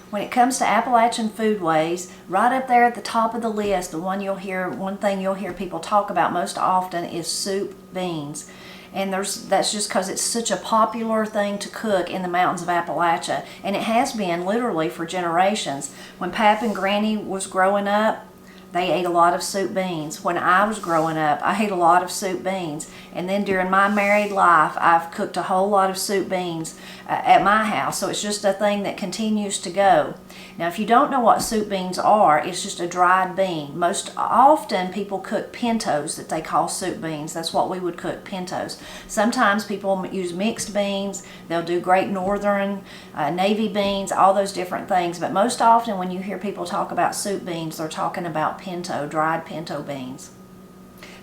When it comes to Appalachian foodways, right up there at the top of the list, one thing you'll hear people talk about most often is soup beans. And that's just because it's such a popular thing to cook in the mountains of Appalachia. And it has been literally for generations. When Pap and Granny was growing up, they ate a lot of soup beans. When I was growing up, I ate a lot of soup beans. And then during my married life, I've cooked a whole lot of soup beans at my house. So it's just a thing that continues to go. Now, if you don't know what soup beans are, it's just a dried bean. Most often people cook pintos that they call soup beans. That's what we would cook, pintos. Sometimes people use mixed beans. They'll do Great Northern, navy beans, all those different things. But most often when you hear people talk about soup beans, they're talking about pinto, dried pinto beans.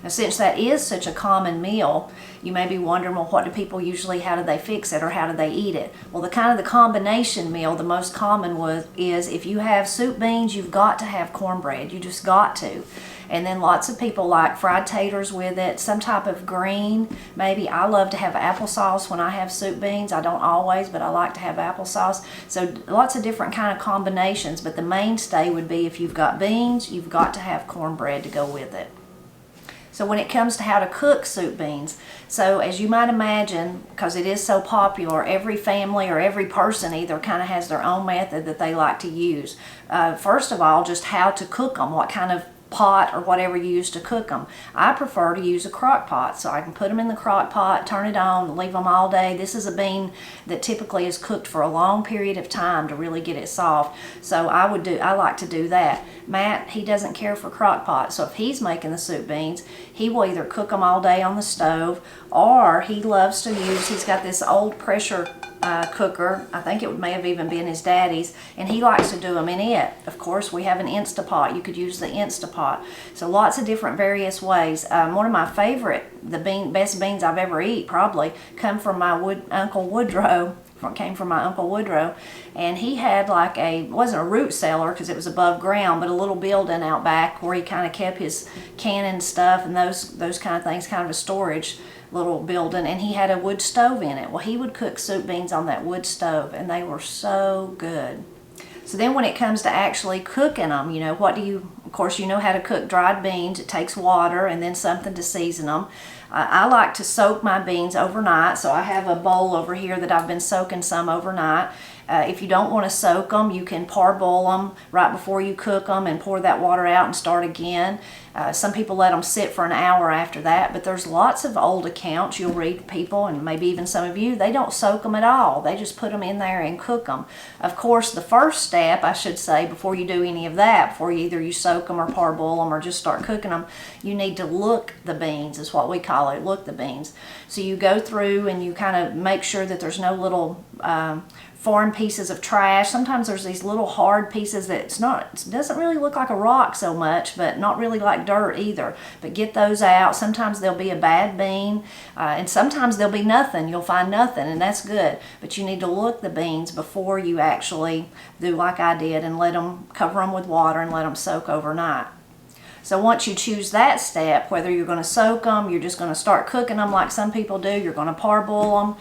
Now, since that is such a common meal, you may be wondering, well, what do people usually, how do they fix it or how do they eat it? Well, the combination meal, the most common is if you have soup beans, you've got to have cornbread. You just got to. And then lots of people like fried taters with it, some type of green. Maybe I love to have applesauce when I have soup beans. I don't always, but I like to have applesauce. So lots of different kind of combinations, but the mainstay would be if you've got beans, you've got to have cornbread to go with it. So when it comes to how to cook soup beans, so as you might imagine, because it is so popular, every family or every person either kind of has their own method that they like to use. First of all, just how to cook them, what kind of pot or whatever you use to cook them. I prefer to use a crock pot, so I can put them in the crock pot, turn it on, leave them all day. This is a bean that typically is cooked for a long period of time to really get it soft, so I like to do that. Matt, he doesn't care for crock pot, so if he's making the soup beans, he will either cook them all day on the stove, or he loves to he's got this old pressure cooker. I think it may have even been his daddy's, and he likes to do them in it. Of course, we have an Instapot. You could use the Instapot. So lots of different various ways. One of my favorite, best beans I've ever eaten probably come from my Uncle Woodrow. Came from my Uncle Woodrow, and he had like it wasn't a root cellar because it was above ground, but a little building out back where he kind of kept his canning stuff and those kind of things, kind of a storage little building, and he had a wood stove in it. Well, he would cook soup beans on that wood stove, and they were so good. So then when it comes to actually cooking them, of course you know how to cook dried beans. It takes water and then something to season them. I like to soak my beans overnight, so I have a bowl over here that I've been soaking some overnight. If you don't want to soak them, you can parboil them right before you cook them and pour that water out and start again. Some people let them sit for an hour after that, but there's lots of old accounts you'll read people, and maybe even some of you, they don't soak them at all. They just put them in there and cook them. Of course, the first step, I should say, before you do any of that, before you soak them or parboil them or just start cooking them, you need to look the beans, is what we call it, look the beans. So you go through and you kind of make sure that there's no little foreign pieces of trash. Sometimes there's these little hard pieces that it doesn't really look like a rock so much, but not really like dirt either. But get those out. Sometimes there'll be a bad bean, and sometimes there'll be nothing. You'll find nothing, and that's good. But you need to look the beans before you actually do like I did and cover them with water and let them soak overnight. So once you choose that step, whether you're going to soak them, you're just going to start cooking them like some people do, you're going to parboil them,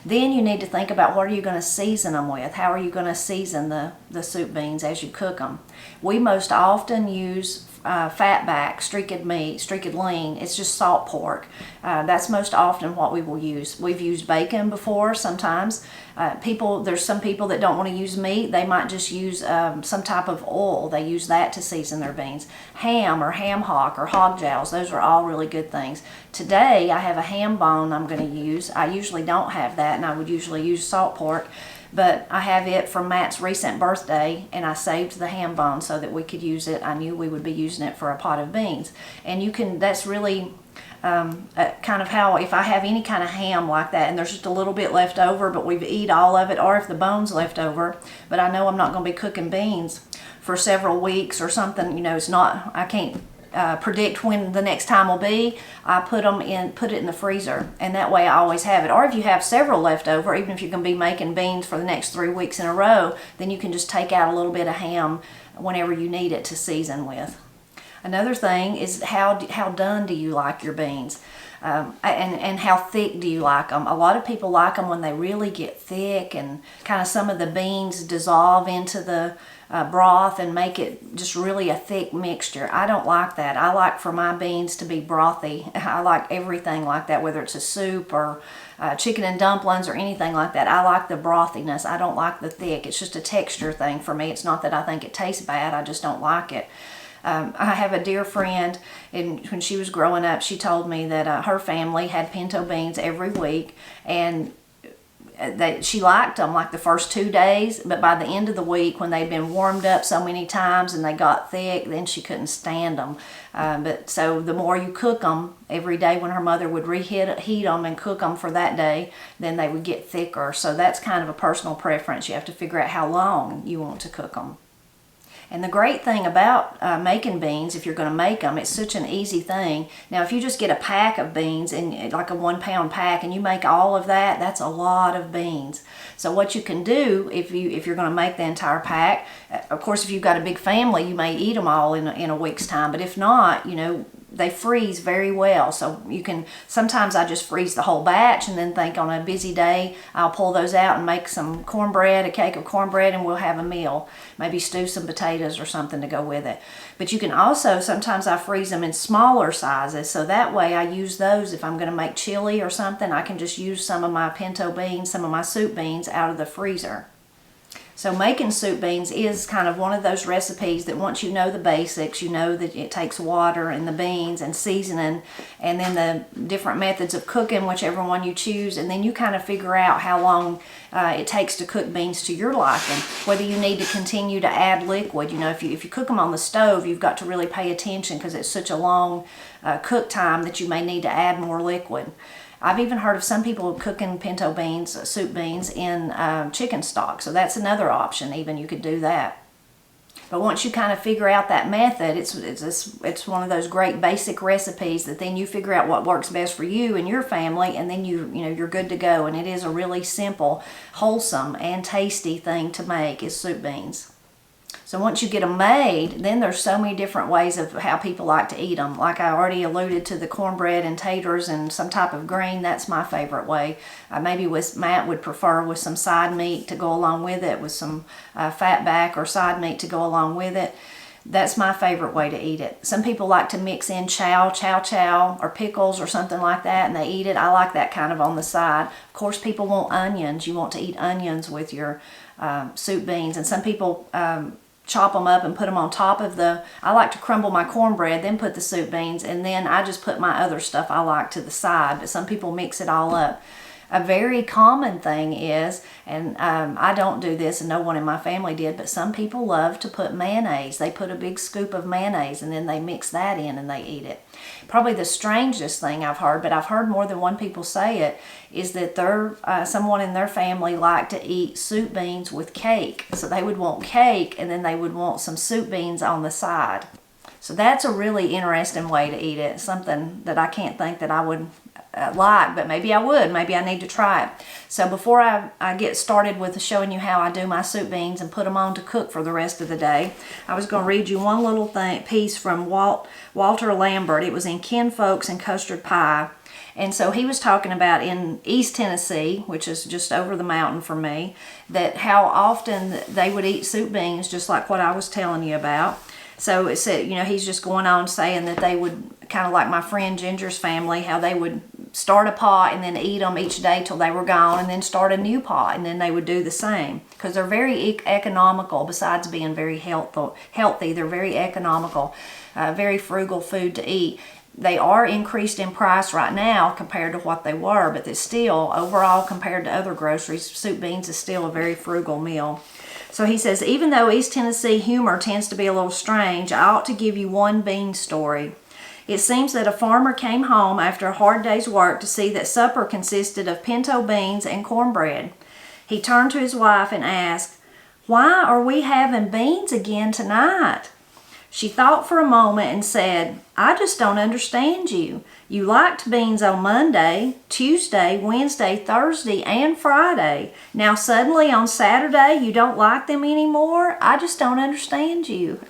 then you need to think about what are you going to season them with. How are you going to season the soup beans as you cook them? We most often use fatback, streaked meat, streaked lean. It's just salt pork. That's most often what we will use. We've used bacon before sometimes. There's some people that don't want to use meat. They might just use some type of oil. They use that to season their beans. Ham or ham hock or hog jowls, those are all really good things. Today I have a ham bone I'm going to use. I usually don't have that, and I would usually use salt pork. But I have it from Matt's recent birthday, and I saved the ham bone so that we could use it. I knew we would be using it for a pot of beans. And that's really kind of how, if I have any kind of ham like that, and there's just a little bit left over, but we've eaten all of it, or if the bone's left over, but I know I'm not going to be cooking beans for several weeks or something, I can't predict when the next time will be, I put it in the freezer, and that way I always have it. Or if you have several left over, even if you're going to be making beans for the next 3 weeks in a row, then you can just take out a little bit of ham whenever you need it to season with. Another thing is how done do you like your beans? And how thick do you like them? A lot of people like them when they really get thick and kind of some of the beans dissolve into the broth and make it just really a thick mixture. I don't like that. I like for my beans to be brothy. I like everything like that, whether it's a soup or chicken and dumplings or anything like that. I like the brothiness. I don't like the thick. It's just a texture thing for me. It's not that I think it tastes bad. I just don't like it. I have a dear friend, and when she was growing up, she told me that her family had pinto beans every week, and that she liked them like the first 2 days, but by the end of the week, when they'd been warmed up so many times and they got thick, then she couldn't stand them. But so the more you cook them every day, when her mother would heat them and cook them for that day, then they would get thicker. So that's kind of a personal preference. You have to figure out how long you want to cook them. And the great thing about making beans, if you're going to make them, it's such an easy thing. Now, if you just get a pack of beans, and like a 1 pound pack, and you make all of that, that's a lot of beans. So what you can do, if you're going to make the entire pack, of course, if you've got a big family, you may eat them all in a week's time. But if not, they freeze very well. So you can, sometimes I just freeze the whole batch and then think on a busy day, I'll pull those out and make some cornbread, a cake of cornbread, and we'll have a meal. Maybe stew some potatoes or something to go with it. But you can also, sometimes I freeze them in smaller sizes. So that way I use those if I'm going to make chili or something. I can just use some of my pinto beans, some of my soup beans out of the freezer. So making soup beans is kind of one of those recipes that once you know the basics, you know that it takes water and the beans and seasoning and then the different methods of cooking, whichever one you choose, and then you kind of figure out how long it takes to cook beans to your liking, whether you need to continue to add liquid. If you cook them on the stove, you've got to really pay attention because it's such a long cook time that you may need to add more liquid. I've even heard of some people cooking pinto beans, soup beans, in chicken stock. So that's another option. Even you could do that. But once you kind of figure out that method, it's one of those great basic recipes that then you figure out what works best for you and your family, and then you're good to go. And it is a really simple, wholesome, and tasty thing to make is soup beans. So once you get them made, then there's so many different ways of how people like to eat them. Like I already alluded to the cornbread and taters and some type of green. That's my favorite way. Maybe Matt would prefer with some side meat to go along with it, with some fat back or side meat to go along with it. That's my favorite way to eat it. Some people like to mix in chow or pickles or something like that, and they eat it. I like that kind of on the side. Of course, people want onions. You want to eat onions with your soup beans, and some people chop them up and put them on top of I like to crumble my cornbread, then put the soup beans, and then I just put my other stuff I like to the side, but some people mix it all up. A very common thing is, and I don't do this and no one in my family did, but some people love to put mayonnaise. They put a big scoop of mayonnaise and then they mix that in and they eat it. Probably the strangest thing I've heard, but I've heard more than one people say it, is that someone in their family liked to eat soup beans with cake. So they would want cake and then they would want some soup beans on the side. So that's a really interesting way to eat it. Something that I can't think that I would like, but maybe I would. Maybe I need to try it. So before I get started with showing you how I do my soup beans and put them on to cook for the rest of the day, I was going to read you one little piece from Walter Lambert. It was in Kin Folks and Custard Pie. And so he was talking about in East Tennessee, which is just over the mountain from me, that how often they would eat soup beans, just like what I was telling you about. So it said, he's just going on saying that they would, kind of like my friend Ginger's family, how they would start a pot and then eat them each day till they were gone, and then start a new pot, and then they would do the same. Because they're very economical, besides being very healthy, they're very economical, very frugal food to eat. They are increased in price right now compared to what they were, but it's still, overall, compared to other groceries, soup beans is still a very frugal meal. So he says, even though East Tennessee humor tends to be a little strange, I ought to give you one bean story. It seems that a farmer came home after a hard day's work to see that supper consisted of pinto beans and cornbread. He turned to his wife and asked, "Why are we having beans again tonight?" She thought for a moment and said, "I just don't understand you. You liked beans on Monday, Tuesday, Wednesday, Thursday, and Friday. Now suddenly on Saturday you don't like them anymore? I just don't understand you."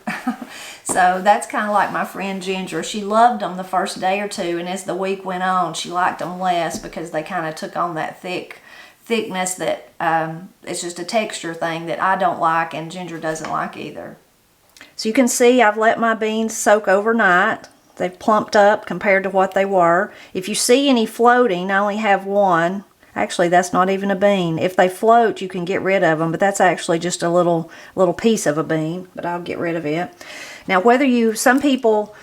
So that's kind of like my friend Ginger. She loved them the first day or two, and as the week went on, she liked them less because they kind of took on that thickness that it's just a texture thing that I don't like and Ginger doesn't like either. So you can see I've let my beans soak overnight. They've plumped up compared to what they were. If you see any floating, I only have one. Actually, that's not even a bean. If they float, you can get rid of them, but that's actually just a little piece of a bean, but I'll get rid of it. Now, some people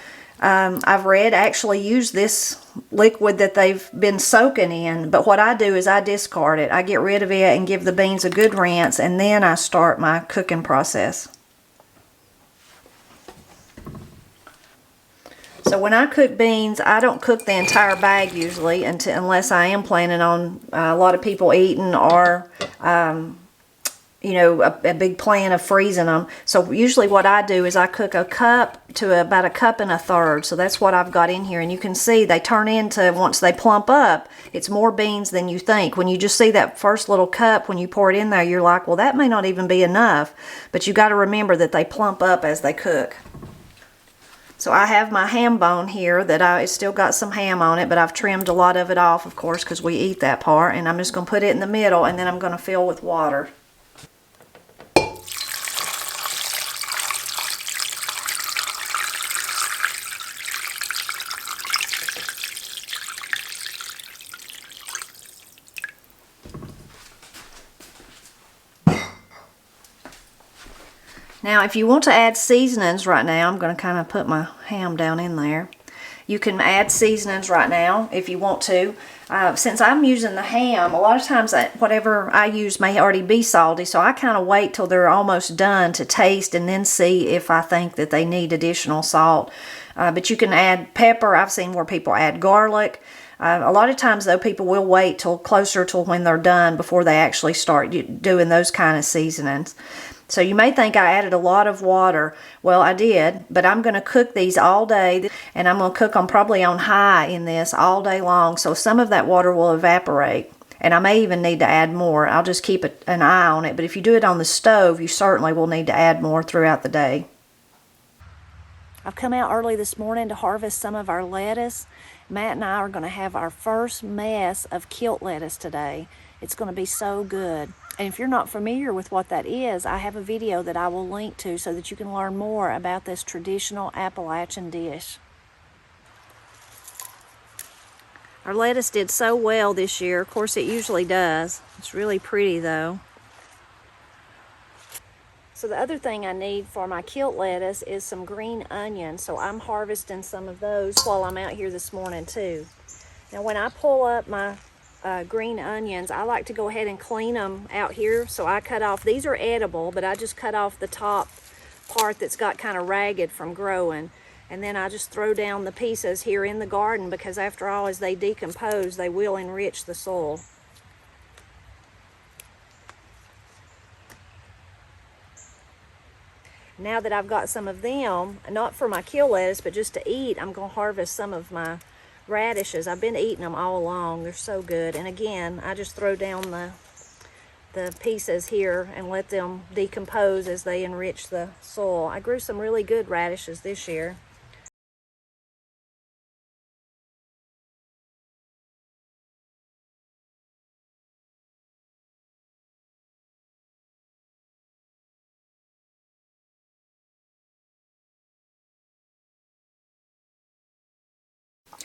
I've read actually use this liquid that they've been soaking in, but what I do is I discard it. I get rid of it and give the beans a good rinse, and then I start my cooking process. So when I cook beans, I don't cook the entire bag usually unless I am planning on a lot of people eating or, you know, a big plan of freezing them. So usually what I do is I cook a cup to about 1.5 cups. So that's what I've got in here. And you can see they turn into, once they plump up, it's more beans than you think. When you just see that first little cup, when you pour it in there, you're like, well, that may not even be enough. But you got to remember that they plump up as they cook. So I have my ham bone here that it's still got some ham on it, but I've trimmed a lot of it off, of course, because we eat that part. And I'm just going to put it in the middle, and then I'm going to fill with water. Now, if you want to add seasonings right now, I'm going to kind of put my ham down in there. You can add seasonings right now if you want to. Since I'm using the ham, a lot of times whatever I use may already be salty, so I kind of wait till they're almost done to taste and then see if I think that they need additional salt. But you can add pepper. I've seen where people add garlic. A lot of times, though, people will wait till closer to when they're done before they actually start doing those kind of seasonings. So you may think I added a lot of water. Well, I did, but I'm going to cook these all day, and I'm going to cook them probably on high in this all day long, so some of that water will evaporate, and I may even need to add more. I'll just keep an eye on it, but if you do it on the stove, you certainly will need to add more throughout the day. I've come out early this morning to harvest some of our lettuce. Matt and I are going to have our first mess of Kilt lettuce today. It's going to be so good. And if you're not familiar with what that is, I have a video that I will link to so that you can learn more about this traditional Appalachian dish. Our lettuce did so well this year. Of course, it usually does. It's really pretty, though. So the other thing I need for my Kilt lettuce is some green onions. So I'm harvesting some of those while I'm out here this morning, too. Now, when I pull up my green onions, I like to go ahead and clean them out here. So I cut off, these are edible, but I just cut off the top part that's got kind of ragged from growing. And then I just throw down the pieces here in the garden because after all, as they decompose, they will enrich the soil. Now that I've got some of them, not for my Kilt lettuce, but just to eat, I'm going to harvest some of my radishes. I've been eating them all along. They're so good. And again, I just throw down the pieces here and let them decompose as they enrich the soil. I grew some really good radishes this year.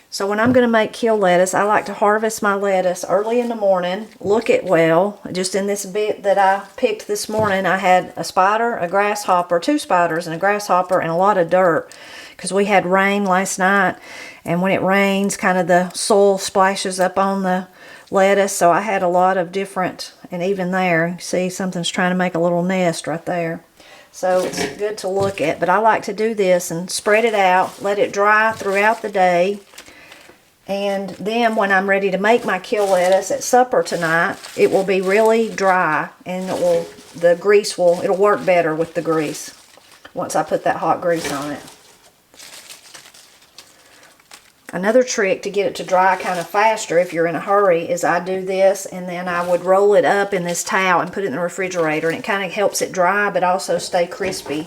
So when I'm going to make Kilt lettuce, I like to harvest my lettuce early in the morning, look it well. Just in this bit that I picked this morning, I had a spider, a grasshopper, 2 spiders and a grasshopper, and a lot of dirt because we had rain last night, and when it rains, kind of the soil splashes up on the lettuce, so I had a lot of different, and even there, you see something's trying to make a little nest right there. So it's good to look at, but I like to do this and spread it out, let it dry throughout the day. And then when I'm ready to make my Kilt lettuce at supper tonight, it will be really dry, and the grease it'll work better with the grease. once I put that hot grease on it. Another trick to get it to dry kind of faster if you're in a hurry is I do this and then I would roll it up in this towel and put it in the refrigerator, and it kind of helps it dry but also stay crispy.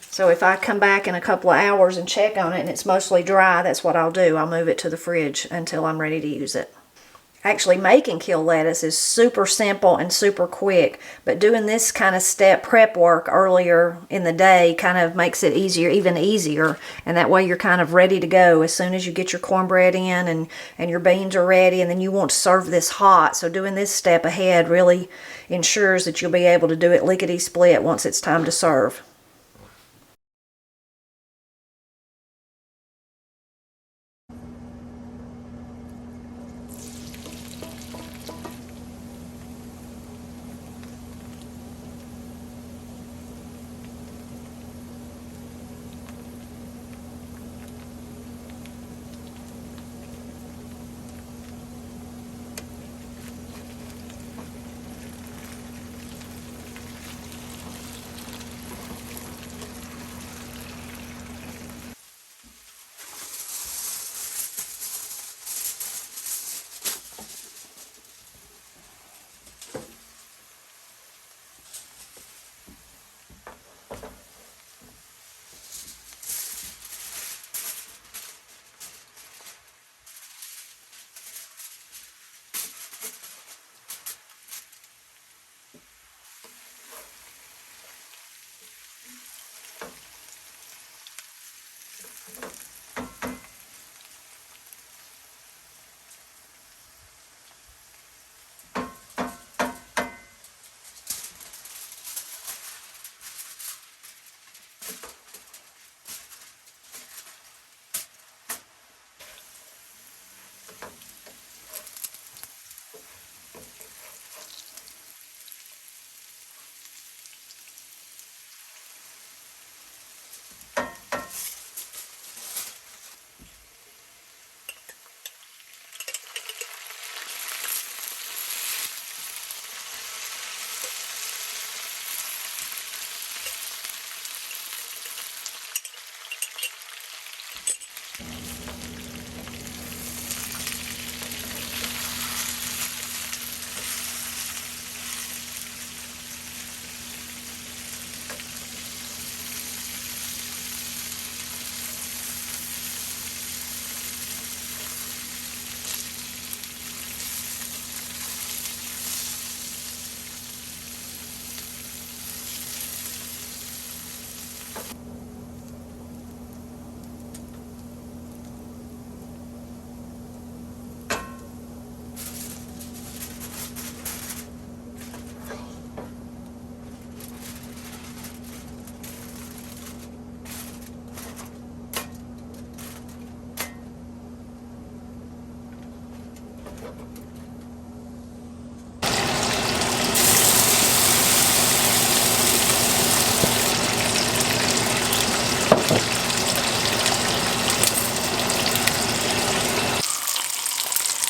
So if I come back in a couple of hours and check on it and it's mostly dry, that's what I'll do. I'll move it to the fridge until I'm ready to use it. Actually, making Kilt lettuce is super simple and super quick, but doing this kind of step prep work earlier in the day kind of makes it easier, even easier, and that way you're kind of ready to go as soon as you get your cornbread in and your beans are ready, and then you want to serve this hot. So doing this step ahead really ensures that you'll be able to do it lickety-split once it's time to serve.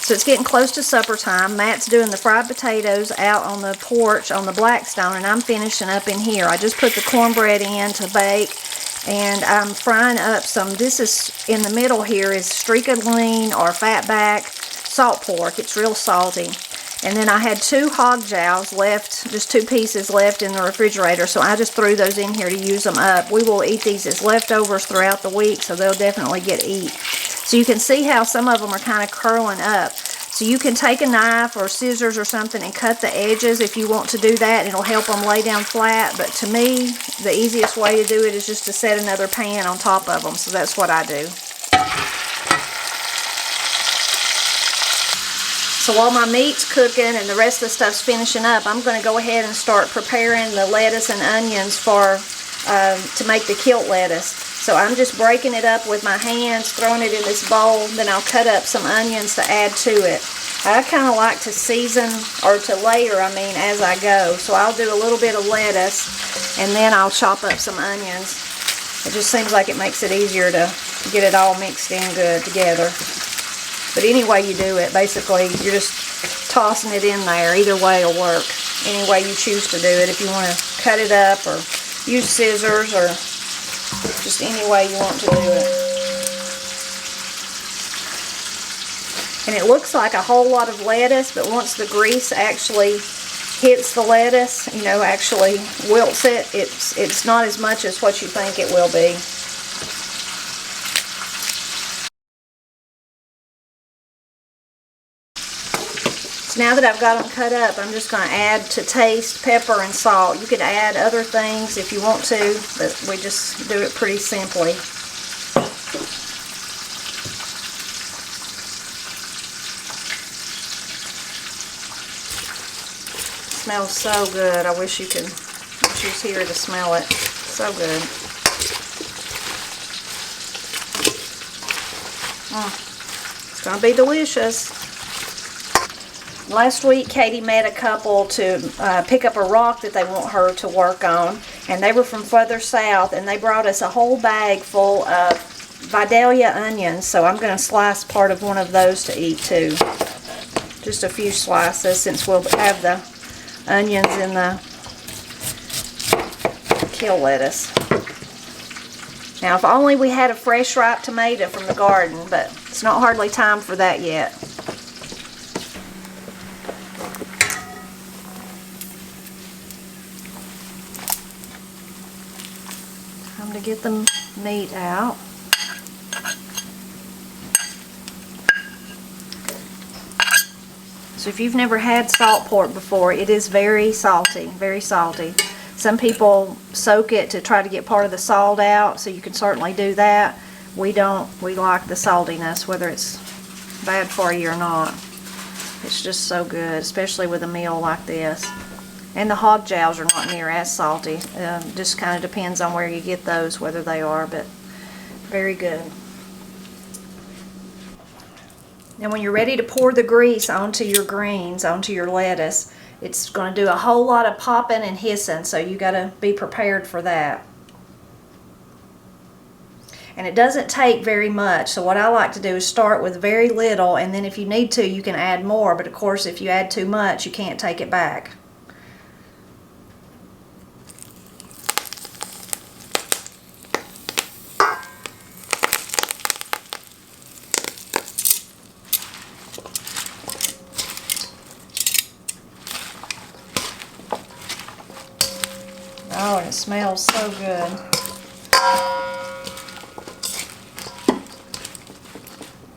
So it's getting close to supper time. Matt's doing the fried potatoes out on the porch on the Blackstone, and I'm finishing up in here. I just put the cornbread in to bake, and I'm frying up some, this is in the middle here is streaked lean or fatback salt pork. It's real salty. And then I had 2 hog jows left, just 2 pieces left in the refrigerator, so I just threw those in here to use them up. We will eat these as leftovers throughout the week, so they'll definitely get eat. So you can see how some of them are kind of curling up. So you can take a knife or scissors or something and cut the edges if you want to do that. It'll help them lay down flat, but to me, the easiest way to do it is just to set another pan on top of them, so that's what I do. So while my meat's cooking and the rest of the stuff's finishing up, I'm going to go ahead and start preparing the lettuce and onions for to make the Kilt lettuce. So I'm just breaking it up with my hands, throwing it in this bowl, then I'll cut up some onions to add to it. I kind of like to season, or to layer, as I go. So I'll do a little bit of lettuce, and then I'll chop up some onions. It just seems like it makes it easier to get it all mixed in good together. But any way you do it, basically, you're just tossing it in there. Either way will work. Any way you choose to do it. If you want to cut it up or use scissors or just any way you want to do it. And it looks like a whole lot of lettuce, but once the grease actually hits the lettuce, you know, actually wilts it, it's not as much as what you think it will be. So now that I've got them cut up, I'm just going to add to taste pepper and salt. You could add other things if you want to, but we just do it pretty simply. Smells so good. I wish you was here to smell it. So good. It's gonna be delicious. Last week Katie met a couple to pick up a rock that they want her to work on, and they were from further south, and they brought us a whole bag full of Vidalia onions, so I'm going to slice part of one of those to eat too. Just a few slices, since we'll have the onions in the Kilt lettuce. Now, if only we had a fresh ripe tomato from the garden, but it's not hardly time for that yet. Time to get the meat out. So if you've never had salt pork before, it is very salty, very salty. Some people soak it to try to get part of the salt out, so you can certainly do that. We don't. We like the saltiness, whether it's bad for you or not. It's just so good, especially with a meal like this. And the hog jows are not near as salty. Just kind of depends on where you get those, whether they are, but very good. Now when you're ready to pour the grease onto your greens, onto your lettuce, it's going to do a whole lot of popping and hissing, so you got to be prepared for that. And it doesn't take very much, so what I like to do is start with very little, and then if you need to, you can add more, but of course if you add too much, you can't take it back. Oh, and it smells so good.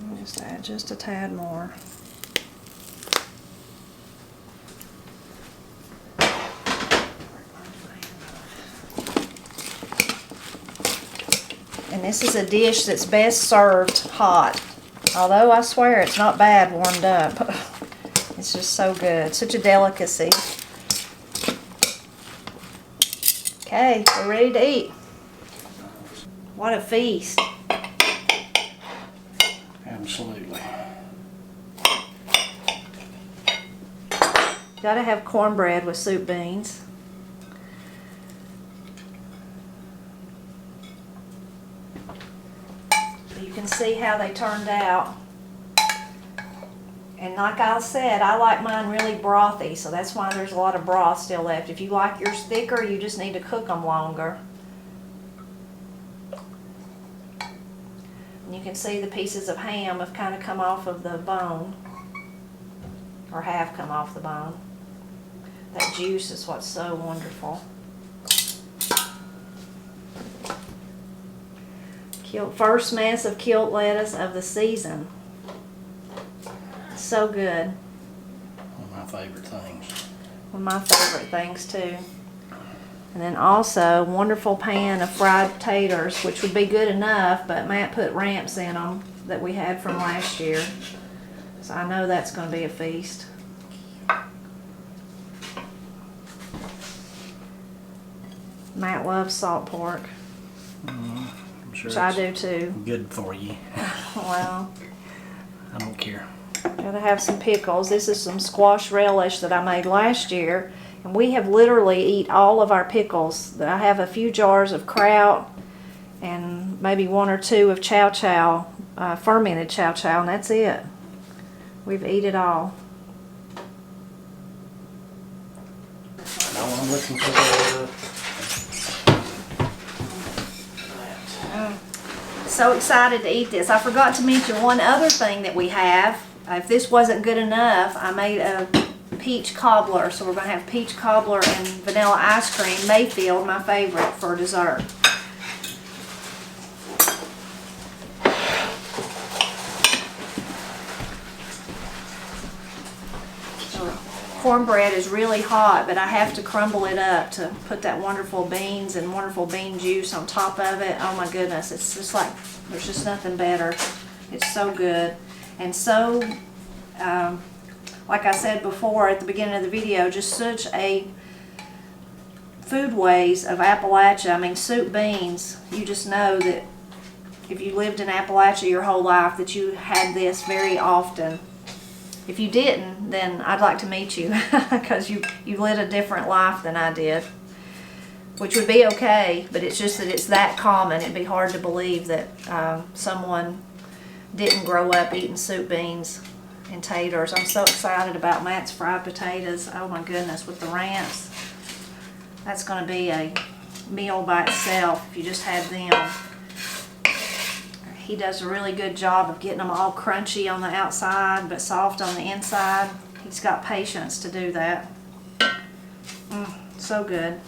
I'll just add just a tad more. And this is a dish that's best served hot. Although I swear it's not bad warmed up. It's just so good. Such a delicacy. Okay, we're ready to eat. What a feast. Absolutely. Gotta have cornbread with soup beans. So you can see how they turned out. And like I said, I like mine really brothy, so that's why there's a lot of broth still left. If you like yours thicker, you just need to cook them longer. And you can see the pieces of ham have kind of come off of the bone, or have come off the bone. That juice is what's so wonderful. First mess of Kilt lettuce of the season. So good. One of my favorite things. One of my favorite things too. And then also wonderful pan of fried taters, which would be good enough, but Matt put ramps in them that we had from last year. So I know that's going to be a feast. Matt loves salt pork. I'm sure Which I do too. Good for you. Well, I don't care. gotta have some pickles. This is some squash relish that I made last year, and we have literally eat all of our pickles. I have a few jars of kraut and maybe one or two of chow chow, fermented chow chow, and that's it. We've eat it all. Now I'm looking for the So excited to eat this. I forgot to mention one other thing that we have. If this wasn't good enough, I made a peach cobbler. So we're going to have peach cobbler and vanilla ice cream, Mayfield, my favorite, for dessert. Cornbread is really hot, but I have to crumble it up to put that wonderful beans and wonderful bean juice on top of it. Oh my goodness, it's just like, there's just nothing better. It's so good. And so, like I said before at the beginning of the video, just such a Foodways of Appalachia. I mean, soup beans, you just know that if you lived in Appalachia your whole life that you had this very often. If you didn't, then I'd like to meet you because you led a different life than I did, which would be okay, but it's just that it's that common. It'd be hard to believe that someone didn't grow up eating soup beans and taters. I'm so excited about Matt's fried potatoes. Oh my goodness, with the ranch. That's going to be a meal by itself if you just had them. He does a really good job of getting them all crunchy on the outside but soft on the inside. He's got patience to do that. So good.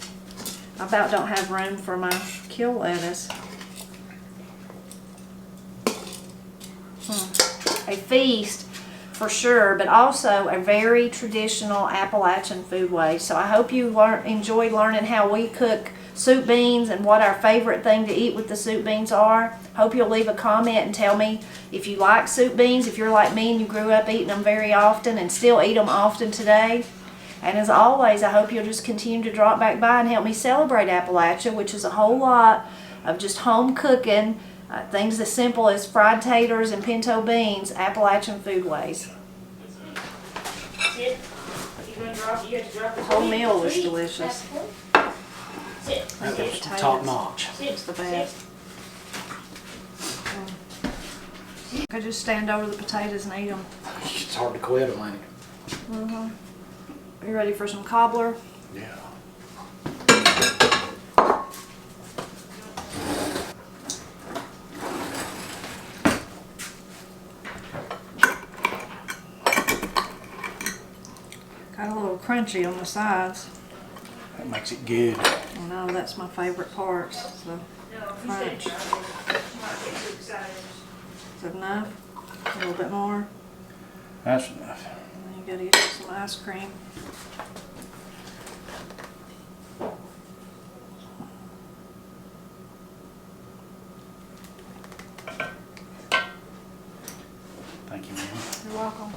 I about don't have room for my Kilt lettuce. A feast for sure, but also a very traditional Appalachian foodway. So I hope you enjoyed learning how we cook soup beans and what our favorite thing to eat with the soup beans are. Hope you'll leave a comment and tell me if you like soup beans, if you're like me and you grew up eating them very often and still eat them often today. And as always, I hope you'll just continue to drop back by and help me celebrate Appalachia, which is a whole lot of just home cooking, things as simple as fried taters and pinto beans, Appalachian foodways. The whole meal was delicious. That was top notch. It's the best. I just stand over the potatoes and eat them. It's hard to quit them, ain't it? Are you ready for some cobbler? Yeah. Got a little crunchy on the sides. That makes it good. I know, that's my favorite parts, the crunch. Is that enough? A little bit more? That's enough. And then you gotta get some ice cream. Thank you, ma'am. You're welcome.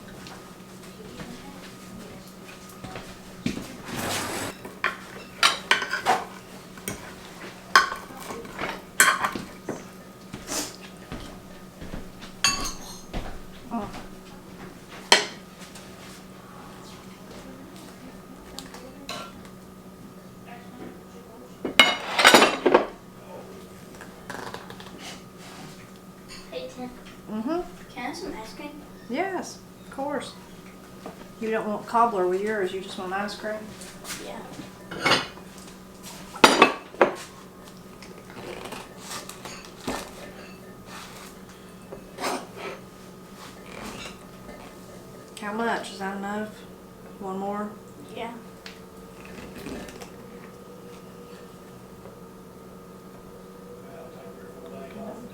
Can I have some ice cream? Yes, of course. You don't want cobbler with yours, you just want ice cream? Yeah. How much? Is that enough? One more? Yeah.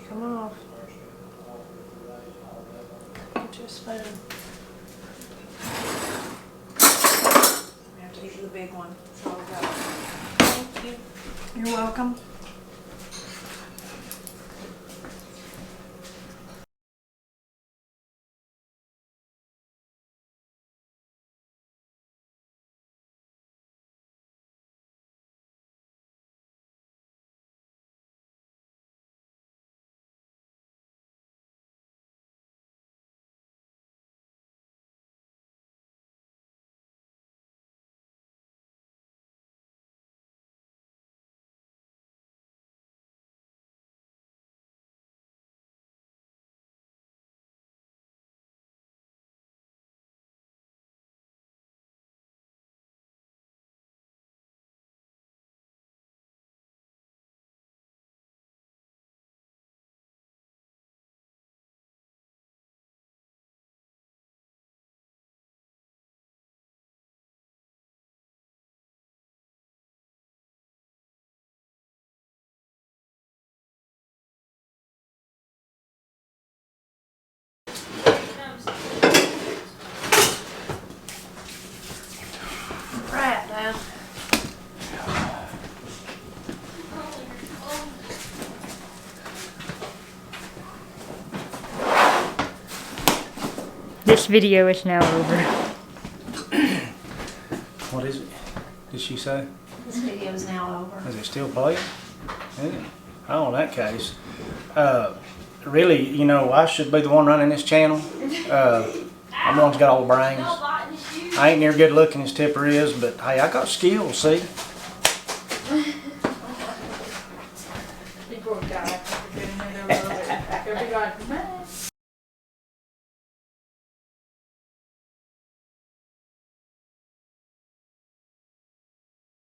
Come off. Get you a spoon. We have to eat the big one. That's all we got. Thank you. You're welcome. This video is now over. What is it? Did she say? This video is now over. Is it still playing? Is it? Oh, in that case. Really, you know, I should be the one running this channel. I'm the one who's got all the brains. I ain't near good looking as Tipper is, but hey, I got skills, see? Poor guy. Getting in there a little bit. He'll be like, man.